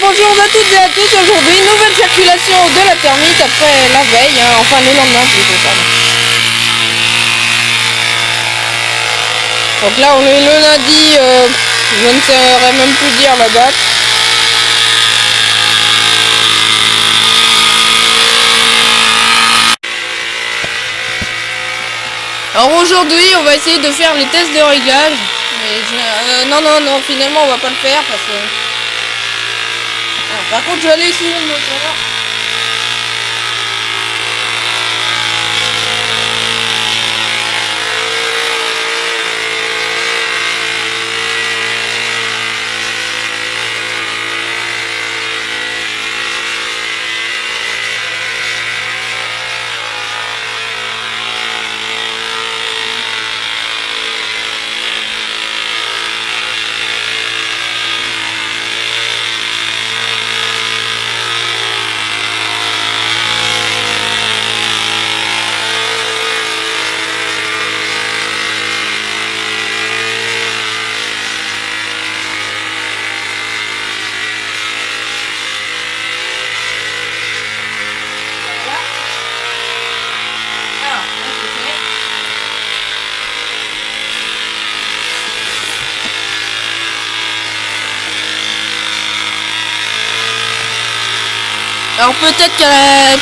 bonjour à toutes et à tous. Aujourd'hui, nouvelle circulation de la thermite après la veille, hein, enfin le lendemain plutôt, pardon. Donc là on est le lundi, je ne saurais même plus dire la date. Alors aujourd'hui on va essayer de faire les tests de réglage. Mais non, finalement on va pas le faire parce que... Alors, par contre je vais aller essayer le moteur. Alors peut-être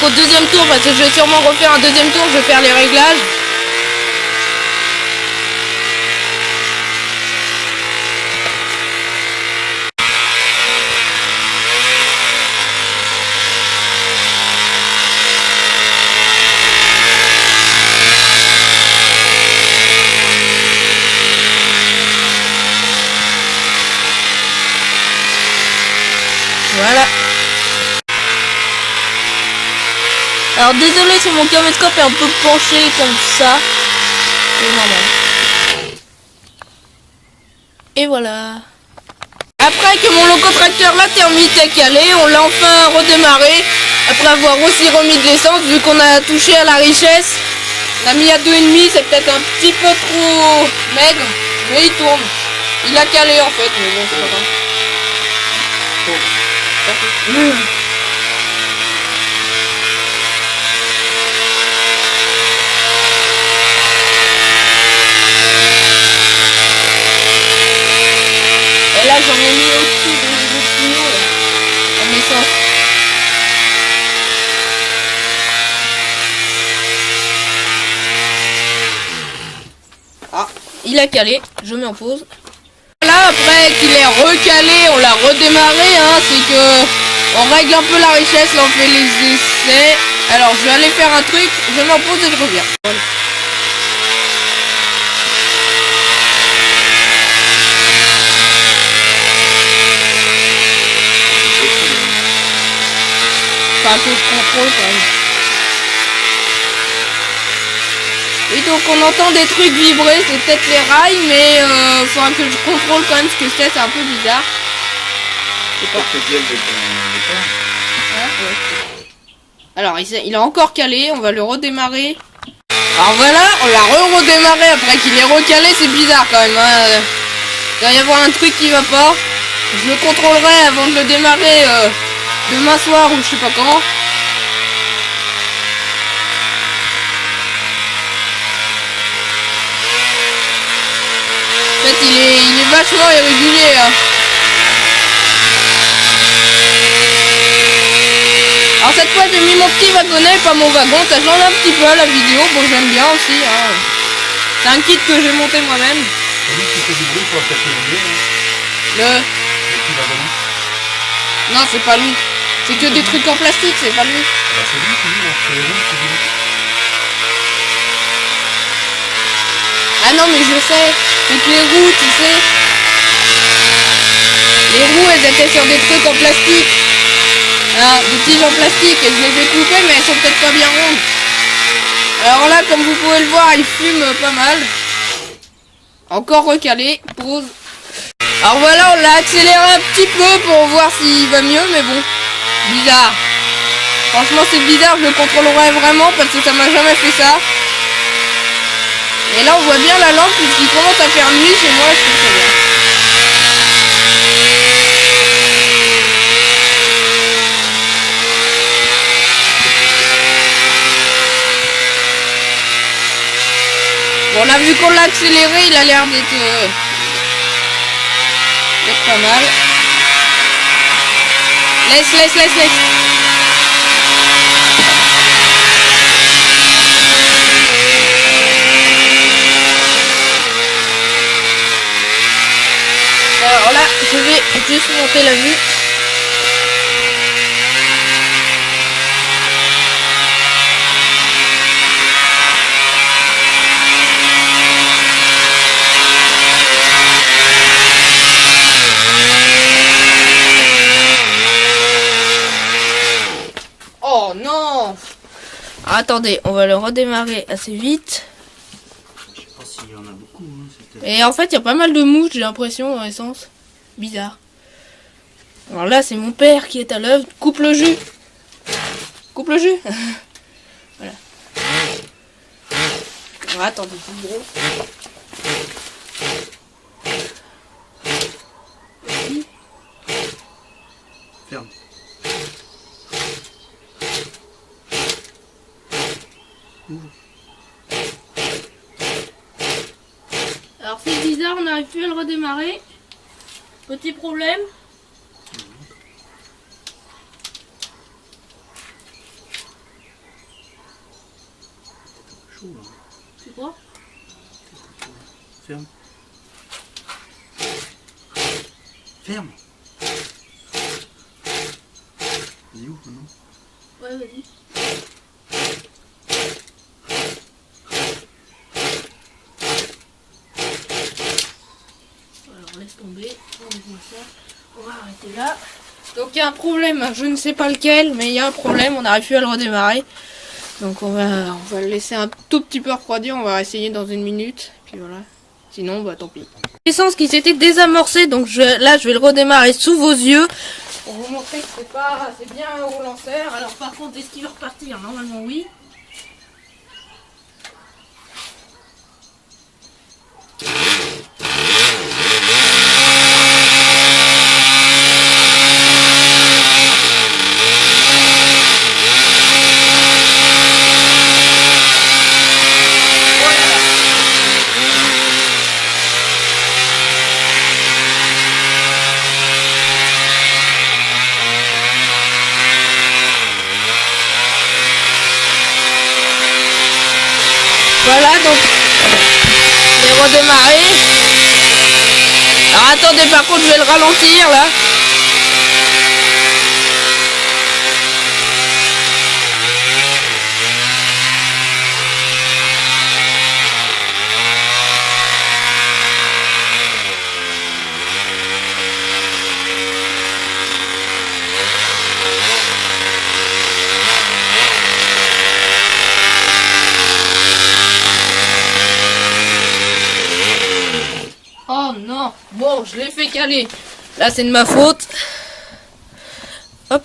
qu'au deuxième tour, parce que je vais sûrement refaire un deuxième tour, je vais faire les réglages. Voilà. Alors désolé si mon caméscope est un peu penché comme ça. C'est normal. Et voilà. Après que mon locotracteur la thermite est calé, on l'a enfin redémarré. Après avoir aussi remis de l'essence, vu qu'on a touché à la richesse. On a mis à 2,5, c'est peut-être un petit peu trop maigre. Mais il tourne. Il a calé en fait, mais bon c'est pas grave. Et là j'en ai mis au-dessus de tuyau en essence. Ah, il a calé, je mets en pause. Là après qu'il est recalé, on l'a redémarré, hein, c'est que on règle un peu la richesse, là on fait les essais. Alors je vais aller faire un truc, je mets en pause et je reviens. Voilà. Enfin que je contrôle quand même. Et donc on entend des trucs vibrer, c'est peut-être les rails, mais faudra que je contrôle quand même ce que c'est un peu bizarre. Je sais pas. Alors il a encore calé, on va le redémarrer. Alors voilà, on l'a redémarré après qu'il est recalé, c'est bizarre quand même. Hein. Il va y avoir un truc qui va pas. Je le contrôlerai avant de le démarrer demain soir ou je sais pas quand. En fait il est vachement irrégulier. Hein. Alors cette fois j'ai mis mon petit wagonnet, pas mon wagon, ça change un petit peu la vidéo, bon j'aime bien aussi. Hein. C'est un kit que j'ai monté moi-même. Non c'est pas lui. C'est que des trucs en plastique, c'est pas lui. C'est lui qui dit, c'est les roues qui dit. Ah non mais je sais, c'est que les roues, tu sais. Les roues elles étaient sur des trucs en plastique. Ah, des tiges en plastique et je les ai coupées mais elles sont peut-être pas bien rondes. Alors là comme vous pouvez le voir il fume pas mal. Encore recalé, pause. Alors voilà on l'a accéléré un petit peu pour voir s'il va mieux mais bon. Bizarre. Franchement c'est bizarre, je le contrôlerai vraiment parce que ça m'a jamais fait ça. Et là on voit bien la lampe puisqu'il commence à faire nuit chez moi, je trouve ça bien. qu'on l'a accéléré, il a l'air d'être pas mal. Laisse. Alors là, je vais juste monter la vue. Oh non! Attendez, on va le redémarrer assez vite. Je sais pas s'il y en a beaucoup. Hein, et en fait, il y a pas mal de mouches, j'ai l'impression, dans l'essence. Bizarre. Alors là, c'est mon père qui est à l'œuvre. Coupe le jus. Coupe le jus. Voilà. Alors, attendez, c'est gros. Ferme. Ouvre. Alors c'est bizarre, on n'arrive plus à le redémarrer. Petit problème. Chaud là. C'est quoi? Ferme. Ferme. Vas-y, ouvre maintenant. Ouais, vas-y. Alors laisse tomber, on va arrêter là. Donc il y a un problème, je ne sais pas lequel, mais il y a un problème, on n'arrive plus à le redémarrer. Donc on va le laisser un tout petit peu refroidir, on va essayer dans une minute, puis voilà. Sinon, bah tant pis. L'essence qui s'était désamorcée, donc là je vais le redémarrer sous vos yeux. Pour vous montrer que c'est bien un relanceur. Alors par contre, est-ce qu'il va repartir? Normalement oui. Voilà, donc je vais redémarrer. Alors attendez, par contre je vais le ralentir là. Oh non, bon, je l'ai fait caler. Là, c'est de ma faute. Hop.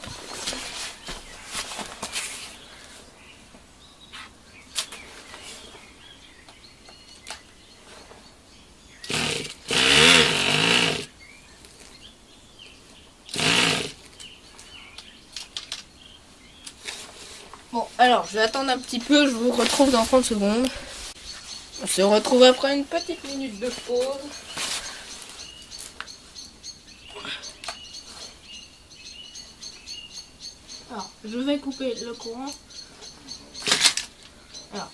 Bon, alors, je vais attendre un petit peu, je vous retrouve dans 30 secondes. On se retrouve après une petite minute de pause. Alors, je vais couper le courant. Alors.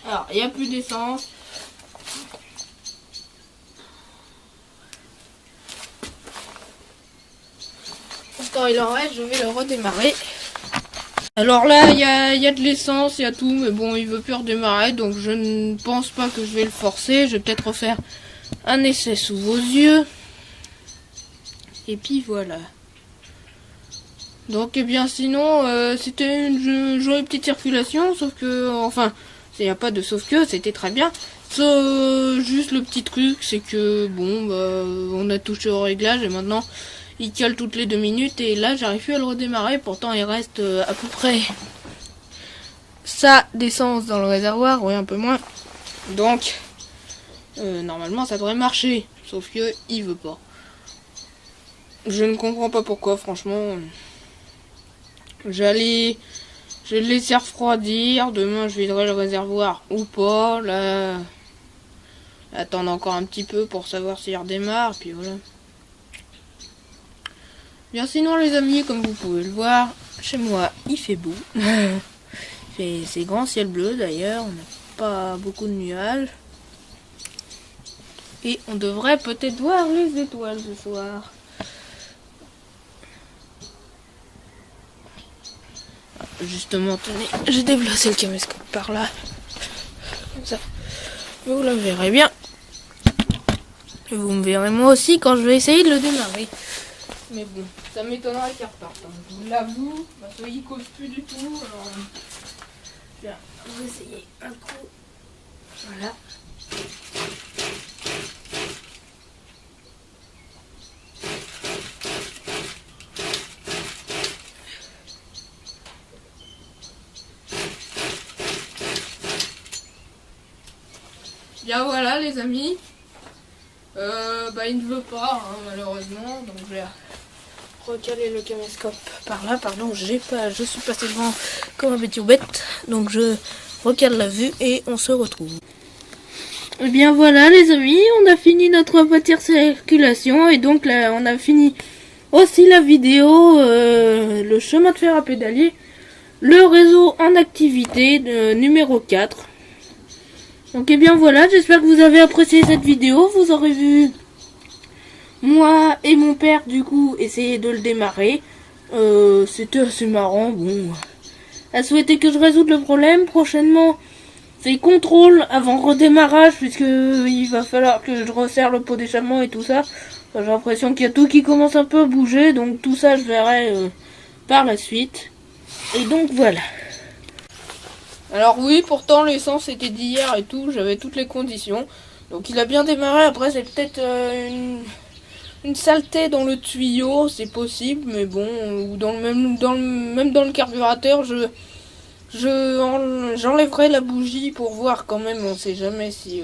Alors, il n'y a plus d'essence. Quand il en reste, je vais le redémarrer. Alors là, il y a de l'essence, il y a tout, mais bon, il veut plus redémarrer, donc je ne pense pas que je vais le forcer. Je vais peut-être refaire un essai sous vos yeux. Et puis voilà. Donc, eh bien, sinon, c'était une jolie petite circulation, sauf que, enfin, il n'y a pas de sauf que, c'était très bien. Juste le petit truc, c'est que bon, bah, on a touché au réglage et maintenant il cale toutes les 2 minutes et là j'arrive plus à le redémarrer. Pourtant il reste à peu près ça d'essence dans le réservoir, oui un peu moins. Donc normalement ça devrait marcher, sauf que il veut pas. Je ne comprends pas pourquoi, franchement. Je vais le laisser refroidir. Demain je viderai le réservoir ou pas. Là, attendre encore un petit peu pour savoir s'il redémarre. Puis voilà. Bien sinon les amis, comme vous pouvez le voir, chez moi il fait beau. C'est grand ciel bleu d'ailleurs. On n'a pas beaucoup de nuages. Et on devrait peut-être voir les étoiles ce soir. Justement, tenez, j'ai déplacé le caméscope par là. Comme ça, vous le verrez bien. Et vous me verrez moi aussi quand je vais essayer de le démarrer. Mais bon, ça m'étonnerait qu'il reparte. Hein. Je vous l'avoue, ma feuille ne cause plus du tout. Alors, je vais essayer un coup. Voilà. Bien voilà les amis, bah il ne veut pas hein, malheureusement, donc je vais recaler le caméscope par là, pardon, je suis passé devant comme un bêtise bête, donc je recale la vue et on se retrouve. Et bien voilà les amis, on a fini notre petite circulation et donc là on a fini aussi la vidéo, le chemin de fer à pédalier, le réseau en activité numéro 4. Donc et bien voilà, j'espère que vous avez apprécié cette vidéo. Vous aurez vu moi et mon père du coup essayer de le démarrer. C'était assez marrant. Bon, à souhaiter que je résoudre le problème. Prochainement, c'est contrôle avant redémarrage puisque il va falloir que je resserre le pot d'échappement et tout ça. J'ai l'impression qu'il y a tout qui commence un peu à bouger. Donc tout ça je verrai par la suite. Et donc voilà. Alors oui, pourtant l'essence était d'hier et tout, j'avais toutes les conditions. Donc il a bien démarré, après c'est peut-être une saleté dans le tuyau, c'est possible, mais bon, ou même dans le carburateur, j'enlèverai la bougie pour voir quand même, on sait jamais si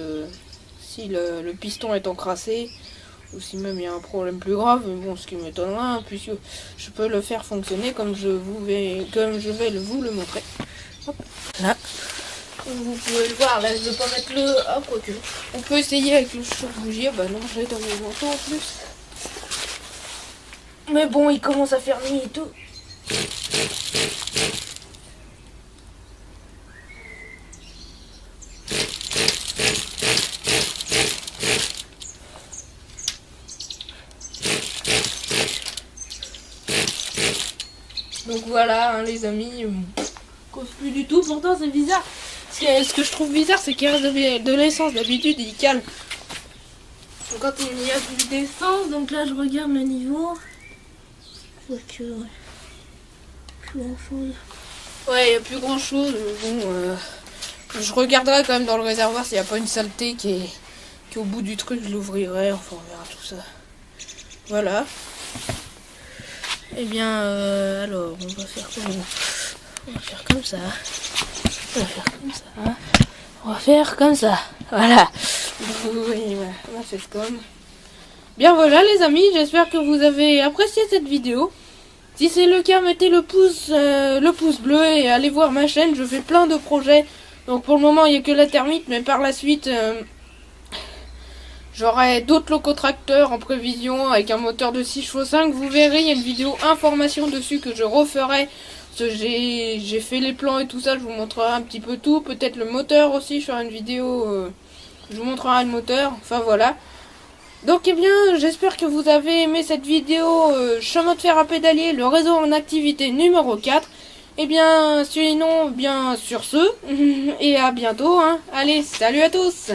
le piston est encrassé, ou si même il y a un problème plus grave, mais bon, ce qui m'étonnera, hein, puisque je peux le faire fonctionner comme je vais vous le montrer. Hop, là, comme vous pouvez le voir, là je ne vais pas mettre le... Ah, quoique. On peut essayer avec le chauffe-bougie. Bah non, je l'ai dans mes manteaux en plus. Mais bon, il commence à faire nuit et tout. Donc voilà, hein, les amis, cause plus du tout. Pourtant c'est bizarre. Ce que je trouve bizarre, c'est qu'il reste de l'essence. D'habitude il cale quand il y a plus d'essence. Donc là je regarde le niveau. Je vois que ouais, plus grand chose. Ouais, il n'y a plus grand chose. Mais bon, je regarderai quand même dans le réservoir s'il n'y a pas une saleté qui est au bout du truc. Je l'ouvrirai. Enfin on verra tout ça. Voilà. Eh bien, alors, on va faire comment? On va faire comme ça. On va faire comme ça. On va faire comme ça. Voilà. Oui, on a fait comme. Bien voilà les amis, j'espère que vous avez apprécié cette vidéo. Si c'est le cas, mettez le pouce bleu et allez voir ma chaîne. Je fais plein de projets. Donc pour le moment, il n'y a que la thermite, mais par la suite... j'aurai d'autres locotracteurs en prévision avec un moteur de 6 chevaux 5. Vous verrez, il y a une vidéo information dessus que je referai. J'ai fait les plans et tout ça, je vous montrerai un petit peu tout. Peut-être le moteur aussi, je ferai une vidéo, je vous montrerai le moteur. Enfin voilà. Donc eh bien, j'espère que vous avez aimé cette vidéo chemin de fer à pédalier, le réseau en activité numéro 4. Et bien, sinon, bien sur ce, et à bientôt. Hein. Allez, salut à tous!